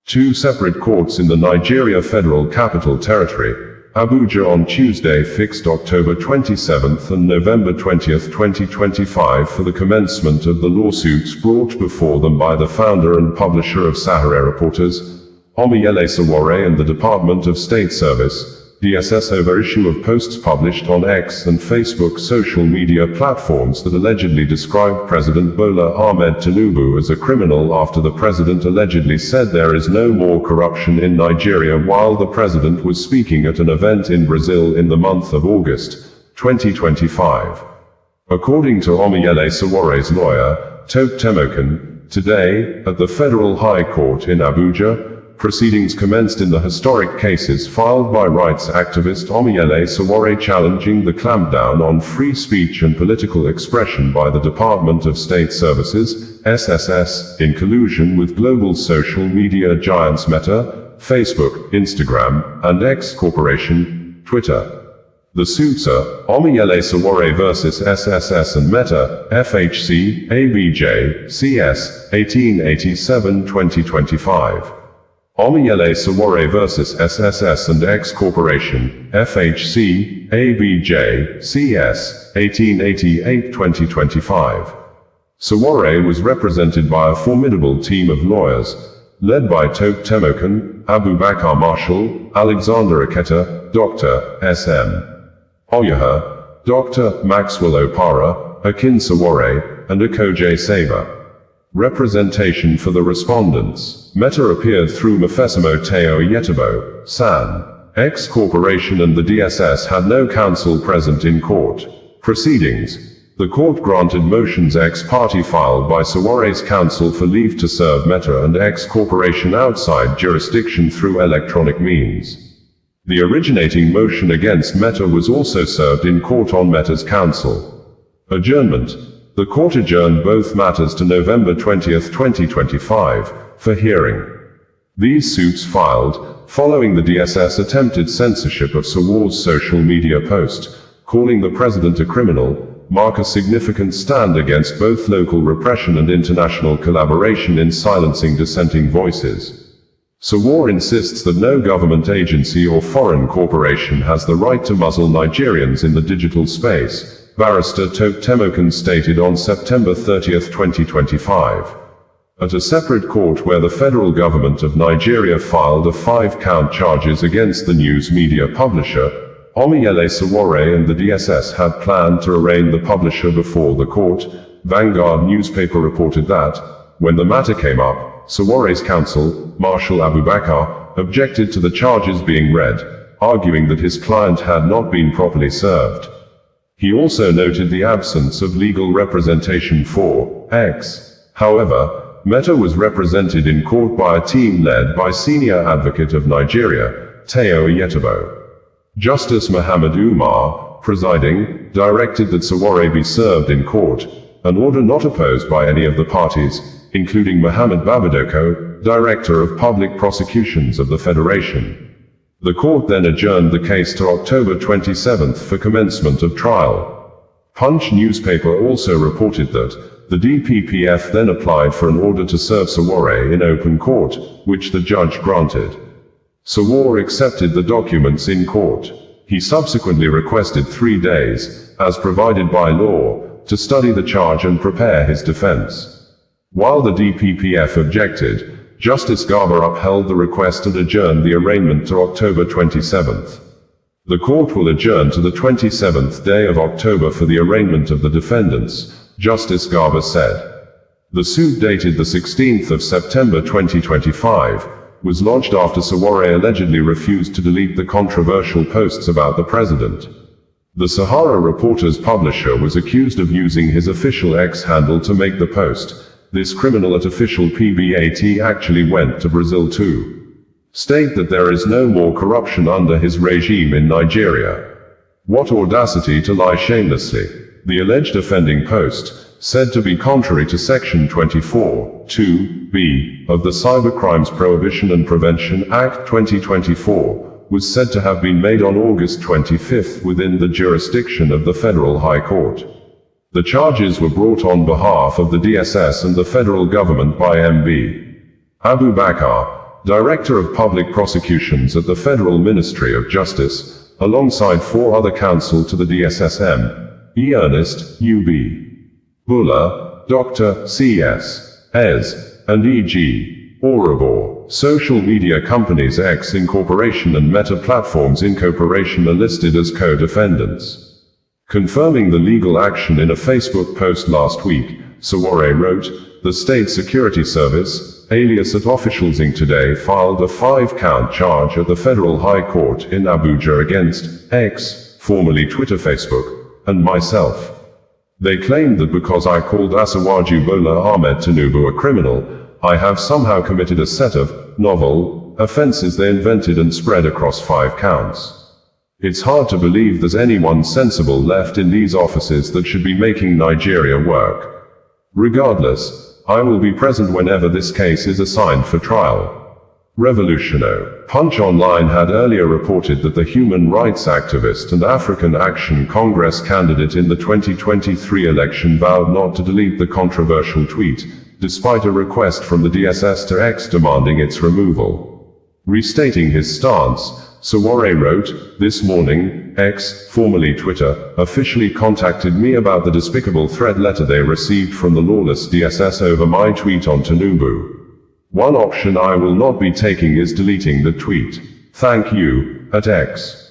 Two separate courts in the Nigeria Federal Capital Territory, Abuja, on Tuesday fixed October 27th and November 20th, 2025 for the commencement of the lawsuits brought before them by the founder and publisher of Sowore Reporters, Omiyele Sowore, and the Department of State Service, DSS, over issue of posts published on X and Facebook social media platforms that allegedly described President Bola Ahmed Tinubu as a criminal after the president allegedly said there is no more corruption in Nigeria while the president was speaking at an event in Brazil in the month of August 2025. According to Omiyele Sowore's lawyer, Tope Temokan, today, at the Federal High Court in Abuja, proceedings commenced in the historic cases filed by rights activist Omiyele Sowore challenging the clampdown on free speech and political expression by the Department of State Services, SSS, in collusion with global social media giants Meta, Facebook, Instagram, and X Corporation, Twitter. The suits are Omiyele Sowore vs. SSS and Meta, FHC, ABJ, CS, 1887-2025. Omiyele Sowore vs. SSS and X Corporation, FHC, ABJ, CS, 1888-2025. Sowore was represented by a formidable team of lawyers, led by Tope Temokan, Abubakar Marshall, Alexander Aketa, Dr. S.M. Oyaha, Dr. Maxwell Opara, Akin Sowore, and Akoje Sava. Representation for the respondents. Meta appeared through Mafesimo Teo Yetabo, San. X Corporation and the DSS had no counsel present in court proceedings. The court granted motions ex parte filed by Sowore's counsel for leave to serve Meta and X Corporation outside jurisdiction through electronic means. The originating motion against Meta was also served in court on Meta's counsel. Adjournment. The court adjourned both matters to November 20, 2025, for hearing. These suits filed, following the DSS attempted censorship of Sowore's social media post, calling the president a criminal, mark a significant stand against both local repression and international collaboration in silencing dissenting voices. Sowore insists that no government agency or foreign corporation has the right to muzzle Nigerians in the digital space, Barrister Tope Temokan stated on September 30, 2025. At a separate court where the federal government of Nigeria filed a 5-count charges against the news media publisher, Omiyele Sowore and the DSS had planned to arraign the publisher before the court. Vanguard newspaper reported that, when the matter came up, Sowore's counsel, Marshal Abubakar, objected to the charges being read, arguing that his client had not been properly served. He also noted the absence of legal representation for X. However, Meta was represented in court by a team led by Senior Advocate of Nigeria, Teo Yetabo. Justice Muhammad Umar, presiding, directed that Sowore be served in court, an order not opposed by any of the parties, including Muhammad Babadoko, Director of Public Prosecutions of the Federation. The court then adjourned the case to October 27 for commencement of trial. Punch newspaper also reported that the DPPF then applied for an order to serve Sowore in open court, which the judge granted. Sowore accepted the documents in court. He subsequently requested 3 days, as provided by law, to study the charge and prepare his defense. While the DPPF objected, Justice Garba upheld the request and adjourned the arraignment to October 27. The court will adjourn to the 27th day of October for the arraignment of the defendants, Justice Garba said. The suit dated the 16th of September 2025 was lodged after Sowore allegedly refused to delete the controversial posts about the president. The Sahara Reporters publisher was accused of using his official X handle to make the post. This criminal at official PBAT actually went to Brazil to state that there is no more corruption under his regime in Nigeria. What audacity to lie shamelessly. The alleged offending post, said to be contrary to Section 24(2)(b) of the Cybercrimes Prohibition and Prevention Act 2024, was said to have been made on August 25 within the jurisdiction of the Federal High Court. The charges were brought on behalf of the DSS and the federal government by MB Abubakar, Director of Public Prosecutions at the Federal Ministry of Justice, alongside 4 other counsel to the DSSM, E. Ernest, U.B. Buller, Dr. C.S. Ez, and E.G. Orabor. Social media companies X Incorporation and Meta Platforms Incorporation are listed as co-defendants. Confirming the legal action in a Facebook post last week, Sowore wrote, "The State Security Service, alias at Officials Inc. today filed a 5-count charge at the Federal High Court in Abuja against X, formerly Twitter Facebook, and myself. They claimed that because I called Asiwaju Bola Ahmed Tinubu a criminal, I have somehow committed a set of novel offenses they invented and spread across 5 counts. It's hard to believe there's anyone sensible left in these offices that should be making Nigeria work. Regardless, I will be present whenever this case is assigned for trial." Revolutiono. Punch Online had earlier reported that the human rights activist and African Action Congress candidate in the 2023 election vowed not to delete the controversial tweet, despite a request from the DSS to X demanding its removal. Restating his stance, Sowore wrote, "This morning, X, formerly Twitter, officially contacted me about the despicable threat letter they received from the lawless DSS over my tweet on Tinubu. One option I will not be taking is deleting the tweet. Thank you, at X."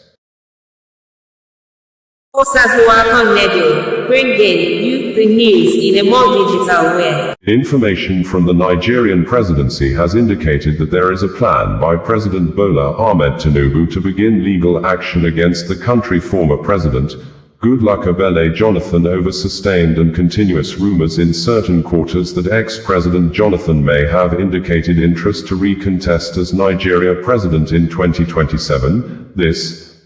Bringing you the news in a more digital way. Information from the Nigerian Presidency has indicated that there is a plan by President Bola Ahmed Tinubu to begin legal action against the country's former president, Goodluck Ebele Jonathan, over sustained and continuous rumors in certain quarters that ex-President Jonathan may have indicated interest to recontest as Nigeria president in 2027.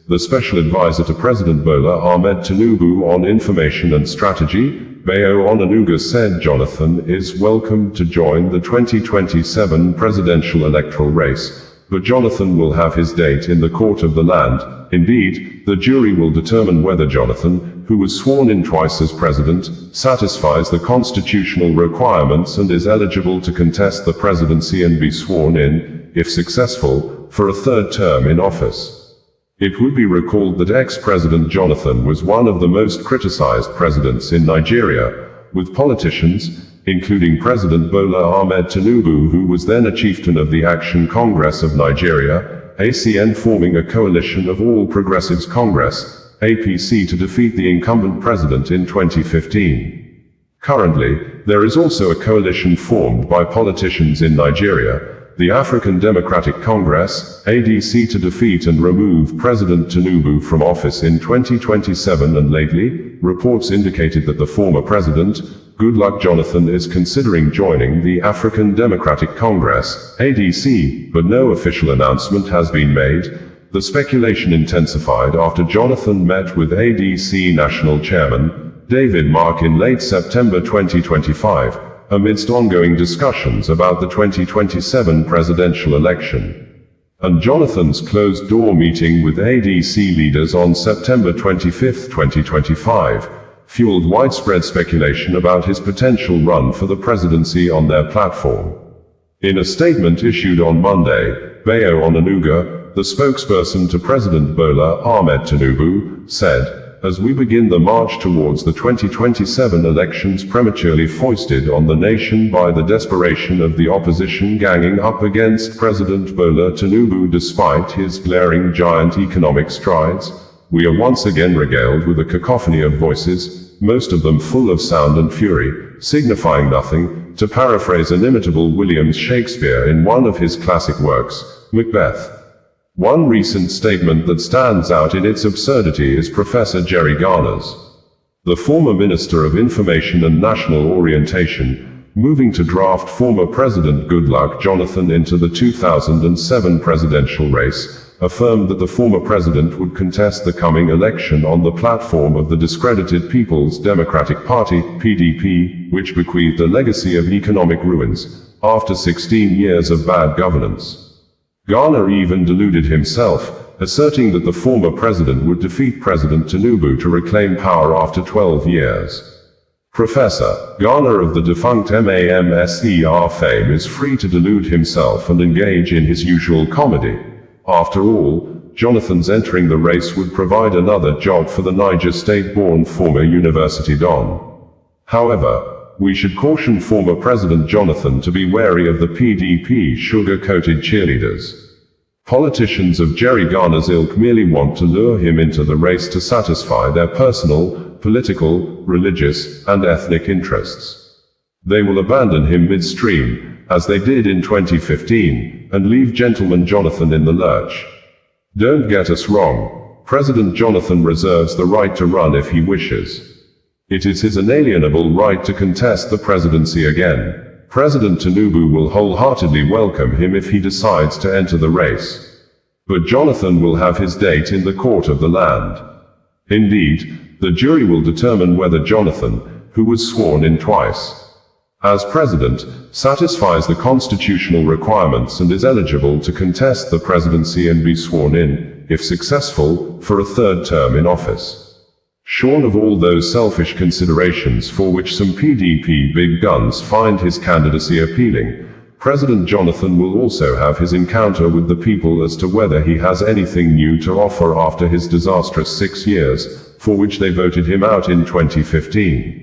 The Special Advisor to President Bola Ahmed Tinubu on Information and Strategy, Bayo Onanuga, said Jonathan is welcome to join the 2027 presidential electoral race, but Jonathan will have his date in the court of the land. Indeed, the jury will determine whether Jonathan, who was sworn in twice as president, satisfies the constitutional requirements and is eligible to contest the presidency and be sworn in, if successful, for a 3rd term in office. It would be recalled that ex-President Jonathan was one of the most criticized presidents in Nigeria, with politicians, including President Bola Ahmed Tinubu, who was then a chieftain of the Action Congress of Nigeria, ACN, forming a coalition of All Progressives Congress, APC, to defeat the incumbent president in 2015. Currently, there is also a coalition formed by politicians in Nigeria, the African Democratic Congress, ADC, to defeat and remove President Tinubu from office in 2027, and lately, reports indicated that the former president, Goodluck Jonathan, is considering joining the African Democratic Congress, ADC, but no official announcement has been made. The speculation intensified after Jonathan met with ADC National Chairman, David Mark, in late September 2025, amidst ongoing discussions about the 2027 presidential election. And Jonathan's closed-door meeting with ADC leaders on September 25, 2025, fueled widespread speculation about his potential run for the presidency on their platform. In a statement issued on Monday, Bayo Onanuga, the spokesperson to President Bola Ahmed Tinubu, said, "As we begin the march towards the 2027 elections prematurely foisted on the nation by the desperation of the opposition ganging up against President Bola Tinubu despite his glaring giant economic strides, we are once again regaled with a cacophony of voices, most of them full of sound and fury, signifying nothing, to paraphrase inimitable William Shakespeare in one of his classic works, Macbeth." One recent statement that stands out in its absurdity is Professor Jerry Garner's. The former Minister of Information and National Orientation, moving to draft former President Goodluck Jonathan into the 2007 presidential race, affirmed that the former president would contest the coming election on the platform of the discredited People's Democratic Party, PDP, which bequeathed a legacy of economic ruins, after 16 years of bad governance. Garner even deluded himself, asserting that the former president would defeat President Tinubu to reclaim power after 12 years. Professor, garner of the defunct MAMSER fame, is free to delude himself and engage in his usual comedy. After all, Jonathan's entering the race would provide another job for the Niger state-born former university don. However, we should caution former President Jonathan to be wary of the PDP sugar-coated cheerleaders. Politicians of Jerry Garner's ilk merely want to lure him into the race to satisfy their personal, political, religious, and ethnic interests. They will abandon him midstream, as they did in 2015, and leave gentleman Jonathan in the lurch. Don't get us wrong, President Jonathan reserves the right to run if he wishes. It is his inalienable right to contest the presidency again. President Tinubu will wholeheartedly welcome him if he decides to enter the race. But Jonathan will have his date in the court of the land. Indeed, the jury will determine whether Jonathan, who was sworn in twice as president, satisfies the constitutional requirements and is eligible to contest the presidency and be sworn in, if successful, for a third term in office. Shorn of all those selfish considerations for which some PDP big guns find his candidacy appealing, President Jonathan will also have his encounter with the people as to whether he has anything new to offer after his disastrous 6 years, for which they voted him out in 2015.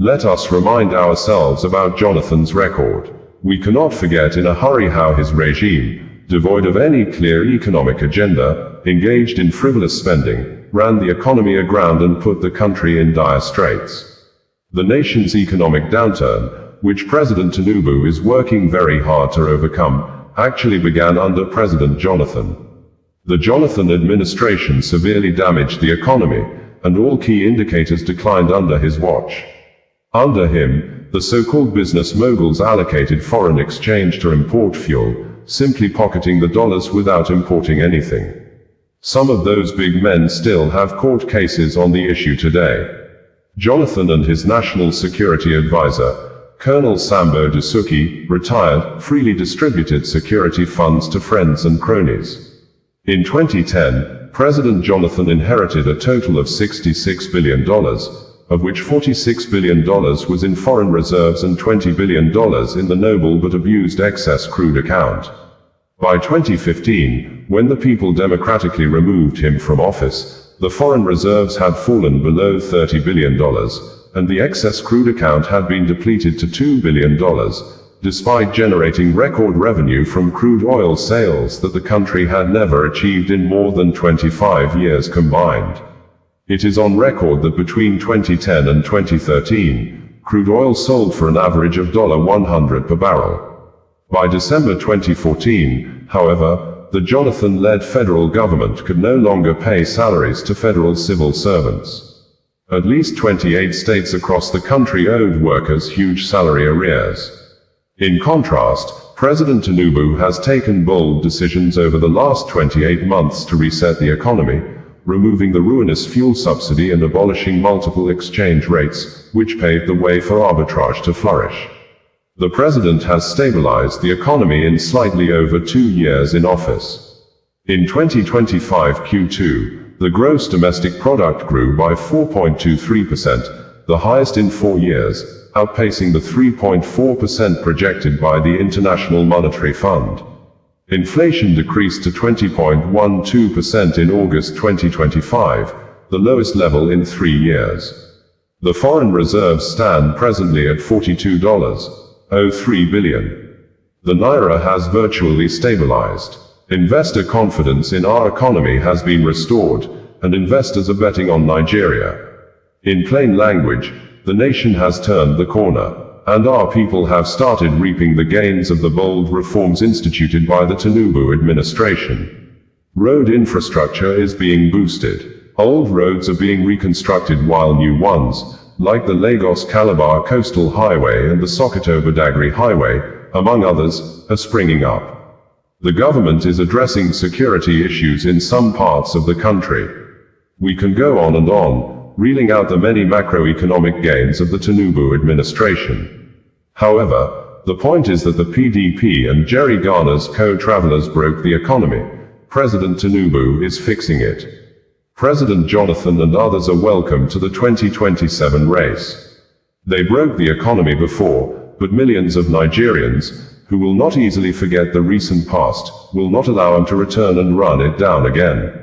Let us remind ourselves about Jonathan's record. We cannot forget in a hurry how his regime, devoid of any clear economic agenda, engaged in frivolous spending, ran the economy aground and put the country in dire straits. The nation's economic downturn, which President Tinubu is working very hard to overcome, actually began under President Jonathan. The Jonathan administration severely damaged the economy, and all key indicators declined under his watch. Under him, the so-called business moguls allocated foreign exchange to import fuel, simply pocketing the dollars without importing anything. Some of those big men still have court cases on the issue today. Jonathan and his national security advisor, Colonel Sambo Dasuki, retired, freely distributed security funds to friends and cronies. In 2010, President Jonathan inherited a total of $66 billion, of which $46 billion was in foreign reserves and $20 billion in the noble but abused excess crude account. By 2015, when the people democratically removed him from office, the foreign reserves had fallen below $30 billion, and the excess crude account had been depleted to $2 billion, despite generating record revenue from crude oil sales that the country had never achieved in more than 25 years combined. It is on record that between 2010 and 2013, crude oil sold for an average of $100 per barrel. By December 2014, however, the Jonathan-led federal government could no longer pay salaries to federal civil servants. At least 28 states across the country owed workers huge salary arrears. In contrast, President Tinubu has taken bold decisions over the last 28 months to reset the economy, removing the ruinous fuel subsidy and abolishing multiple exchange rates, which paved the way for arbitrage to flourish. The president has stabilized the economy in slightly over 2 years in office. In 2025 Q2, the gross domestic product grew by 4.23%, the highest in 4 years, outpacing the 3.4% projected by the International Monetary Fund. Inflation decreased to 20.12% in August 2025, the lowest level in 3 years. The foreign reserves stand presently at $42.03 billion. The Naira has virtually stabilized. Investor confidence in our economy has been restored, and investors are betting on Nigeria. In plain language, the nation has turned the corner, and our people have started reaping the gains of the bold reforms instituted by the Tinubu administration. Road infrastructure is being boosted. Old roads are being reconstructed while new ones, like the Lagos-Calabar Coastal Highway and the Sokoto-Badagry Highway, among others, are springing up. The government is addressing security issues in some parts of the country. We can go on and on, reeling out the many macroeconomic gains of the Tinubu administration. However, the point is that the PDP and Jerry Garner's co-travelers broke the economy. President Tinubu is fixing it. President Jonathan and others are welcome to the 2027 race. They broke the economy before, but millions of Nigerians, who will not easily forget the recent past, will not allow them to return and run it down again.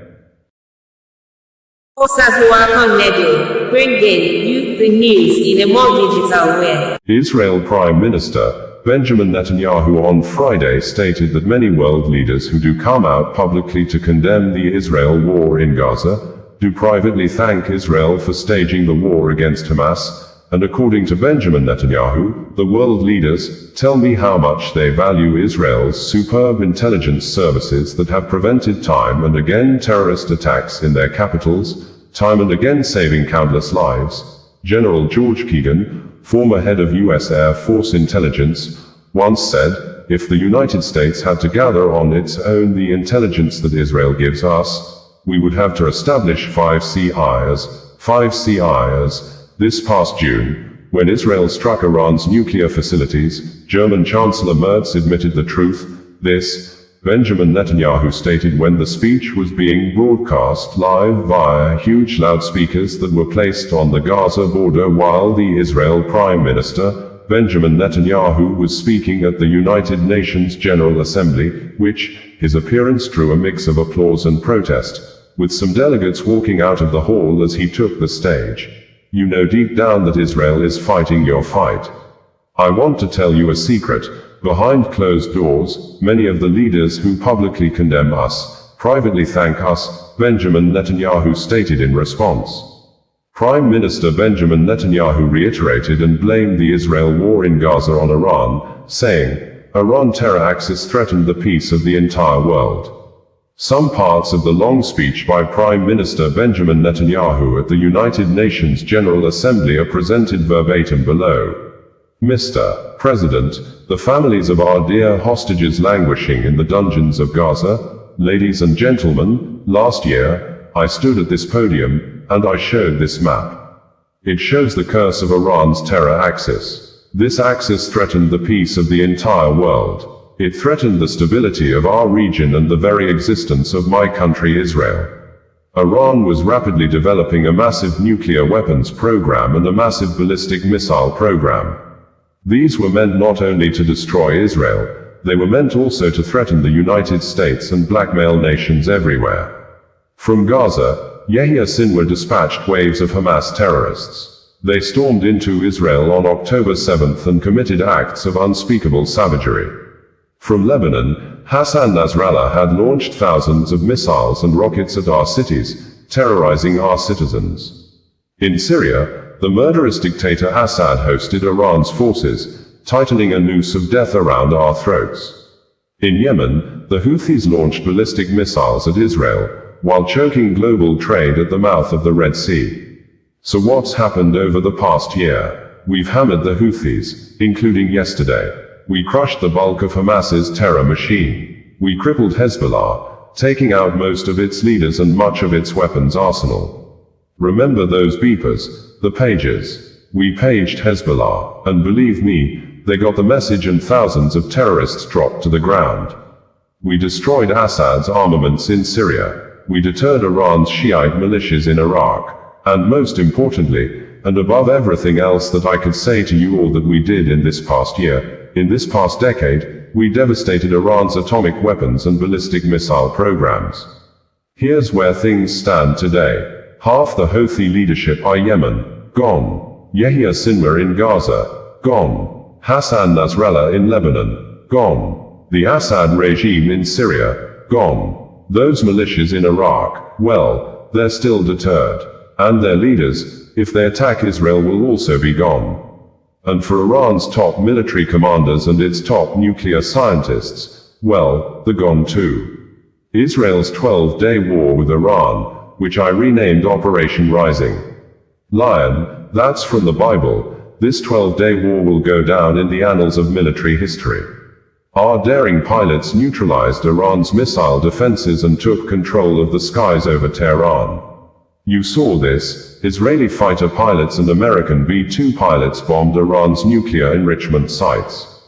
Bringing you the news in a more digital way. Israel Prime Minister Benjamin Netanyahu on Friday stated that many world leaders who do come out publicly to condemn the Israel war in Gaza, do privately thank Israel for staging the war against Hamas, and according to Benjamin Netanyahu, the world leaders tell me how much they value Israel's superb intelligence services that have prevented time and again terrorist attacks in their capitals, time and again saving countless lives. General George Keegan, former head of U.S. Air Force Intelligence, once said, if the United States had to gather on its own the intelligence that Israel gives us, we would have to establish 5 CIAs. This past June, when Israel struck Iran's nuclear facilities, German Chancellor Merz admitted the truth. This, Benjamin Netanyahu stated when the speech was being broadcast live via huge loudspeakers that were placed on the Gaza border while the Israel Prime Minister, Benjamin Netanyahu, was speaking at the United Nations General Assembly, which, his appearance drew a mix of applause and protest, with some delegates walking out of the hall as he took the stage. You know deep down that Israel is fighting your fight. I want to tell you a secret. Behind closed doors, many of the leaders who publicly condemn us, privately thank us, Benjamin Netanyahu stated in response. Prime Minister Benjamin Netanyahu reiterated and blamed the Israel war in Gaza on Iran, saying, Iran terror axis threatened the peace of the entire world. Some parts of the long speech by Prime Minister Benjamin Netanyahu at the United Nations General Assembly are presented verbatim below. Mr. President, the families of our dear hostages languishing in the dungeons of Gaza, ladies and gentlemen, last year, I stood at this podium, and I showed this map. It shows the curse of Iran's terror axis. This axis threatened the peace of the entire world. It threatened the stability of our region and the very existence of my country Israel. Iran was rapidly developing a massive nuclear weapons program and a massive ballistic missile program. These were meant not only to destroy Israel, they were meant also to threaten the United States and blackmail nations everywhere. From Gaza, Yahya Sinwar dispatched waves of Hamas terrorists. They stormed into Israel on October 7th and committed acts of unspeakable savagery. From Lebanon, Hassan Nasrallah had launched thousands of missiles and rockets at our cities, terrorizing our citizens. In Syria, the murderous dictator Assad hosted Iran's forces, tightening a noose of death around our throats. In Yemen, the Houthis launched ballistic missiles at Israel, while choking global trade at the mouth of the Red Sea. So what's happened over the past year? We've hammered the Houthis, including yesterday. We crushed the bulk of Hamas's terror machine. We crippled Hezbollah, taking out most of its leaders and much of its weapons arsenal. Remember those beepers? The pages. We paged Hezbollah, and believe me, they got the message and thousands of terrorists dropped to the ground. We destroyed Assad's armaments in Syria. We deterred Iran's Shiite militias in Iraq. And most importantly, and above everything else that I could say to you all that we did in this past year, in this past decade, we devastated Iran's atomic weapons and ballistic missile programs. Here's where things stand today. Half the Houthi leadership are Yemen, gone. Yahya Sinwar in Gaza, gone. Hassan Nasrallah in Lebanon, gone. The Assad regime in Syria, gone. Those militias in Iraq, well, they're still deterred. And their leaders, if they attack Israel, will also be gone. And for Iran's top military commanders and its top nuclear scientists, well, they're gone too. Israel's 12-day war with Iran, which I renamed Operation Rising Lion, that's from the Bible. This 12-day war will go down in the annals of military history. Our daring pilots neutralized Iran's missile defenses and took control of the skies over Tehran. You saw this. Israeli fighter pilots and American B-2 pilots bombed Iran's nuclear enrichment sites.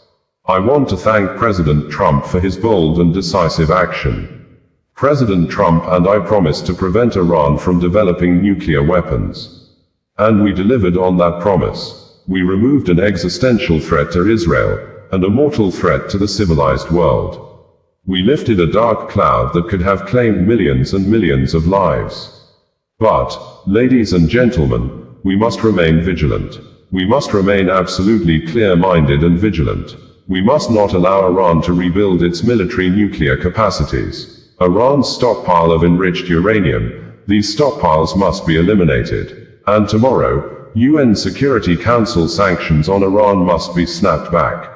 I want to thank President Trump for his bold and decisive action. President Trump and I promised to prevent Iran from developing nuclear weapons. And we delivered on that promise. We removed an existential threat to Israel, and a mortal threat to the civilized world. We lifted a dark cloud that could have claimed millions and millions of lives. But, ladies and gentlemen, we must remain vigilant. We must remain absolutely clear-minded and vigilant. We must not allow Iran to rebuild its military nuclear capacities. Iran's stockpile of enriched uranium, these stockpiles must be eliminated. And tomorrow, UN Security Council sanctions on Iran must be snapped back.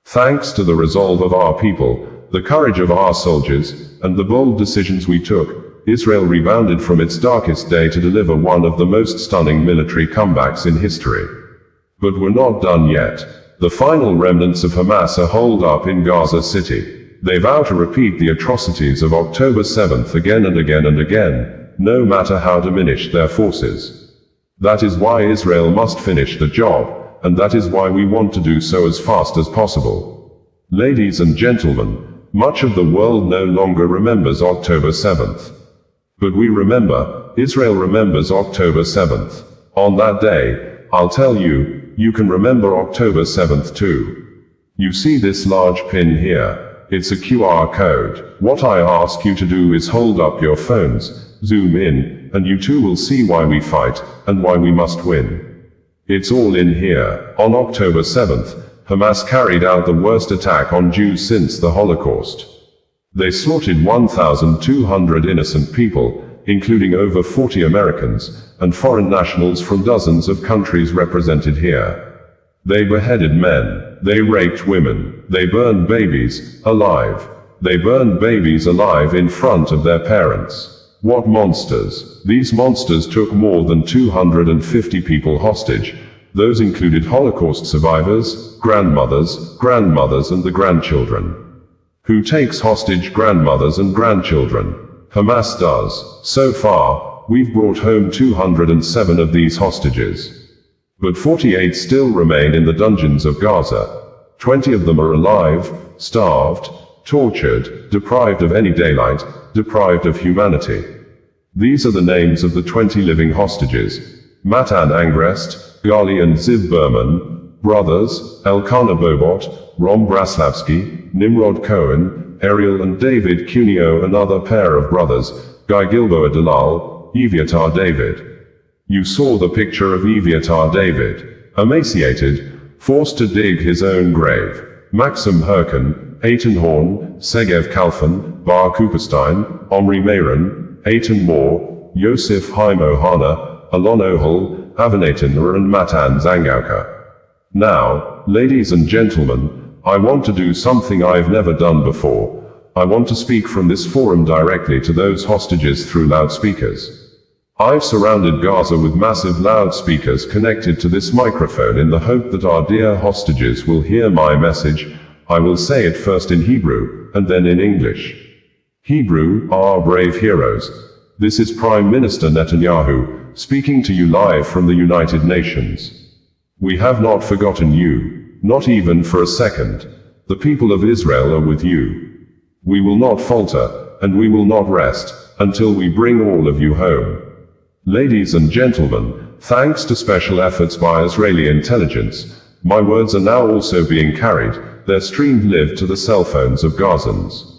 Thanks to the resolve of our people, the courage of our soldiers, and the bold decisions we took, Israel rebounded from its darkest day to deliver one of the most stunning military comebacks in history. But we're not done yet. The final remnants of Hamas are holed up in Gaza City. They vow to repeat the atrocities of October 7th again and again and again, no matter how diminished their forces. That is why Israel must finish the job, and that is why we want to do so as fast as possible. Ladies and gentlemen, much of the world no longer remembers October 7th. But we remember, Israel remembers October 7th. On that day, I'll tell you, you can remember October 7th too. You see this large pin here? It's a QR code. What I ask you to do is hold up your phones, zoom in, and you too will see why we fight, and why we must win. It's all in here. On October 7th, Hamas carried out the worst attack on Jews since the Holocaust. They slaughtered 1,200 innocent people, including over 40 Americans, and foreign nationals from dozens of countries represented here. They beheaded men. They raped women. They burned babies alive. They burned babies alive in front of their parents. What monsters! These monsters took more than 250 people hostage. Those included Holocaust survivors, grandmothers, and the grandchildren. Who takes hostage grandmothers and grandchildren? Hamas does. So far, we've brought home 207 of these hostages. But 48 still remain in the dungeons of Gaza. 20 of them are alive, starved, tortured, deprived of any daylight, deprived of humanity. These are the names of the 20 living hostages. Matan Angrest, Gali and Ziv Berman, brothers, Elkanah Bobot, Rom Braslavsky, Nimrod Cohen, Ariel and David Cuneo, another pair of brothers, Guy Gilboa Dalal, Eviatar David. You saw the picture of Eviatar David. Emaciated, forced to dig his own grave. Maxim Herken, Eitan Horn, Segev Kalfan, Bar Cooperstein, Omri Meiron, Eitan Moore, Yosef Haim Ohana, Alon Ohel, Avanatan Nur and Matan Zangauka. Now, ladies and gentlemen, I want to do something I've never done before. I want to speak from this forum directly to those hostages through loudspeakers. I've surrounded Gaza with massive loudspeakers connected to this microphone in the hope that our dear hostages will hear my message. I will say it first in Hebrew, and then in English. Hebrew, our brave heroes. This is Prime Minister Netanyahu, speaking to you live from the United Nations. We have not forgotten you, not even for a second. The people of Israel are with you. We will not falter, and we will not rest, until we bring all of you home. Ladies and gentlemen, thanks to special efforts by Israeli intelligence, my words are now also being carried, they're streamed live to the cell phones of Gazans.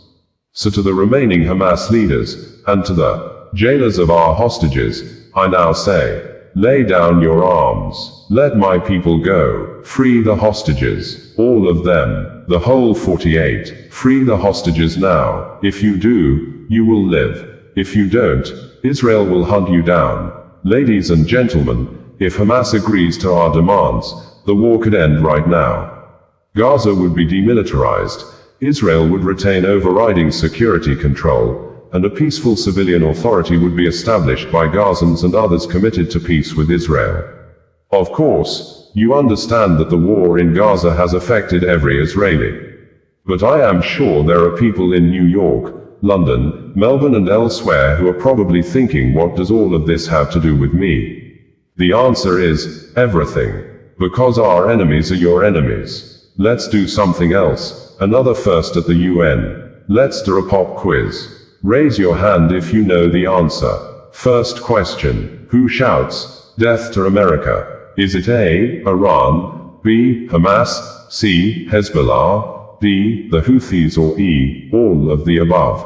So to the remaining Hamas leaders, and to the jailers of our hostages, I now say, lay down your arms. Let my people go. Free the hostages. All of them. The whole 48. Free the hostages now. If you do, you will live. If you don't, Israel will hunt you down. Ladies and gentlemen, if Hamas agrees to our demands, the war could end right now. Gaza would be demilitarized. Israel would retain overriding security control, and a peaceful civilian authority would be established by Gazans and others committed to peace with Israel. Of course, you understand that the war in Gaza has affected every Israeli. But I am sure there are people in New York, London, Melbourne and elsewhere who are probably thinking, what does all of this have to do with me? The answer is, everything. Because our enemies are your enemies. Let's do something else. Another first at the UN. Let's do a pop quiz. Raise your hand if you know the answer. First question. Who shouts, "Death to America"? Is it A, Iran, B, Hamas, C, Hezbollah, D, the Houthis, or E, all of the above?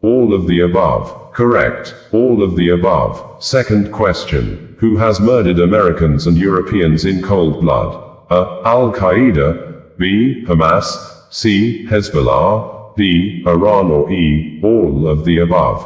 All of the above. Correct. All of the above. Second question. Who has murdered Americans and Europeans in cold blood? A. Al-Qaeda, B. Hamas, C. Hezbollah, D. Iran, or E. all of the above?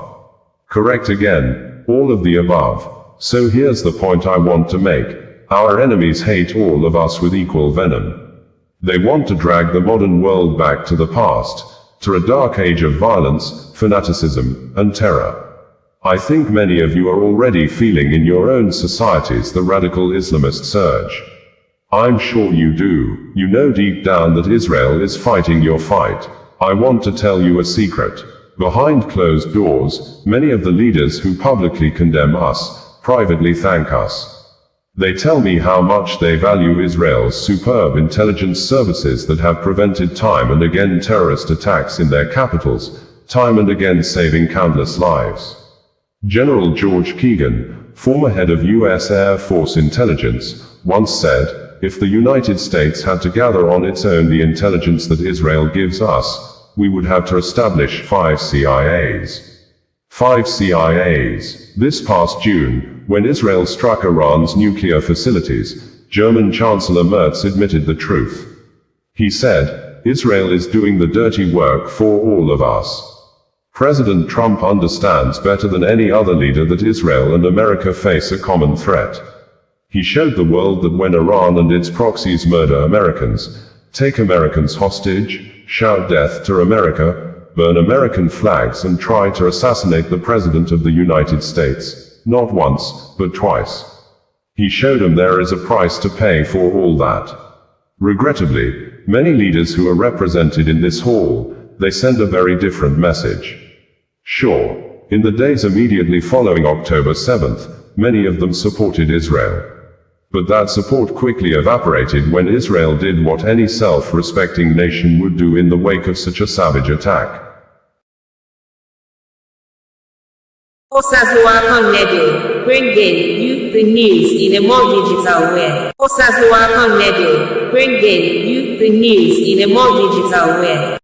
Correct again. All of the above. So here's the point I want to make. Our enemies hate all of us with equal venom. They want to drag the modern world back to the past, to a dark age of violence, fanaticism, and terror. I think many of you are already feeling in your own societies the radical Islamist surge. I'm sure you do. You know deep down that Israel is fighting your fight. I want to tell you a secret. Behind closed doors, many of the leaders who publicly condemn us, privately thank us. They tell me how much they value Israel's superb intelligence services that have prevented time and again terrorist attacks in their capitals, time and again saving countless lives. General George Keegan, former head of U.S. Air Force Intelligence, once said, "If the United States had to gather on its own the intelligence that Israel gives us, we would have to establish 5 CIAs. 5 CIAs. This past June, when Israel struck Iran's nuclear facilities, German Chancellor Merz admitted the truth. He said, "Israel is doing the dirty work for all of us." President Trump understands better than any other leader that Israel and America face a common threat. He showed the world that when Iran and its proxies murder Americans, take Americans hostage, shout death to America, burn American flags and try to assassinate the President of the United States, not once, but twice. He showed them there is a price to pay for all that. Regrettably, many leaders who are represented in this hall, they send a very different message. Sure, in the days immediately following October 7th, many of them supported Israel. But that support quickly evaporated when Israel did what any self-respecting nation would do in the wake of such a savage attack. Osazuwa Connedo, bringing you the news in a more digital way. Osazuwa Connedo, bringing you the news in a more digital way.